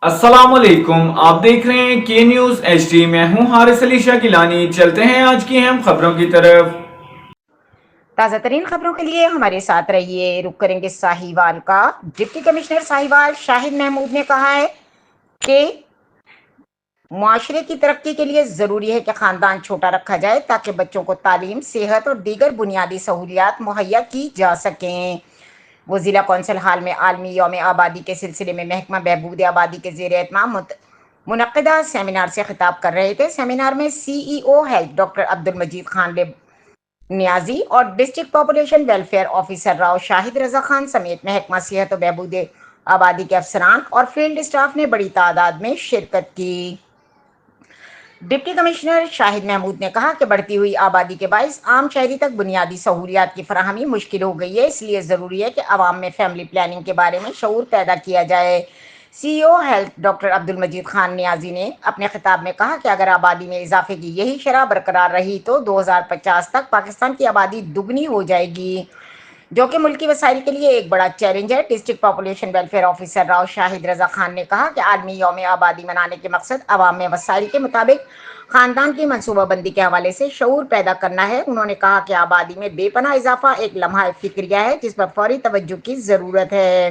अस्सलाम वालेकुम, आप देख रहे हैं के न्यूज़ HD। मैं हूं हारिस अली शाकिलानी। चलते हैं आज की अहम खबरों की तरफ। ताज़ा तरीन खबरों के लिए हमारे साथ रहिए। रुक करेंगे साहिवाल का। डिप्टी कमिश्नर साहिवाल शाहिद महमूद ने कहा है कि मुआशरे की तरक्की के लिए ज़रूरी है कि ख़ानदान छोटा रखा जाए ताकि बच्चों को तालीम, सेहत और दीगर बुनियादी सहूलियात मुहैया की जा सकें। वो ज़िला कौंसल हाल में आलमी यौम आबादी के सिलसिले में महकमा बहबूद आबादी के ज़ेर एहतमाम मुनक़्क़दा सेमिनार से खिताब कर रहे थे। सेमिनार में CEO health doctor Abdul Majeed Khan Niazi और district population welfare officer Rao Shahid Raza Khan समेत महकमा सेहत और बहबूद आबादी के अफसरान और फील्ड स्टाफ ने बड़ी तादाद में शिरकत की। डिप्टी कमिश्नर शाहिद महमूद ने कहा कि बढ़ती हुई आबादी के बायस आम शहरी तक बुनियादी सहूलियात की फराहमी मुश्किल हो गई है, इसलिए ज़रूरी है कि आवाम में फैमिली प्लानिंग के बारे में शऊर पैदा किया जाए। CEO health doctor Abdul Majeed Khan Niazi ने अपने खिताब में कहा कि अगर आबादी में इजाफे की यही शरह बरकरार रही तो 2050 तक पाकिस्तान की आबादी दुगनी हो जाएगी, जो कि मुल्की वसाइल के लिए एक बड़ा चैलेंज है। District population welfare officer Rao Shahid Raza Khan ने कहा कि आलमी यौम आबादी मनाने के मकसद आवाम में वसाइल के मुताबिक खानदान की मनसूबाबंदी के हवाले से शऊर पैदा करना है। उन्होंने कहा कि आबादी में बेपनाह इजाफा एक लम्हा फिक्रिया है जिस पर फौरी तवज्जो की ज़रूरत है।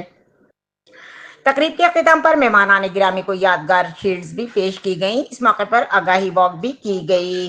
तकरीब के अख्ताम पर मेहमानान गिरामी को यादगार शील्ड्स भी पेश की गई। इस मौके पर आगाही वॉक भी की गई।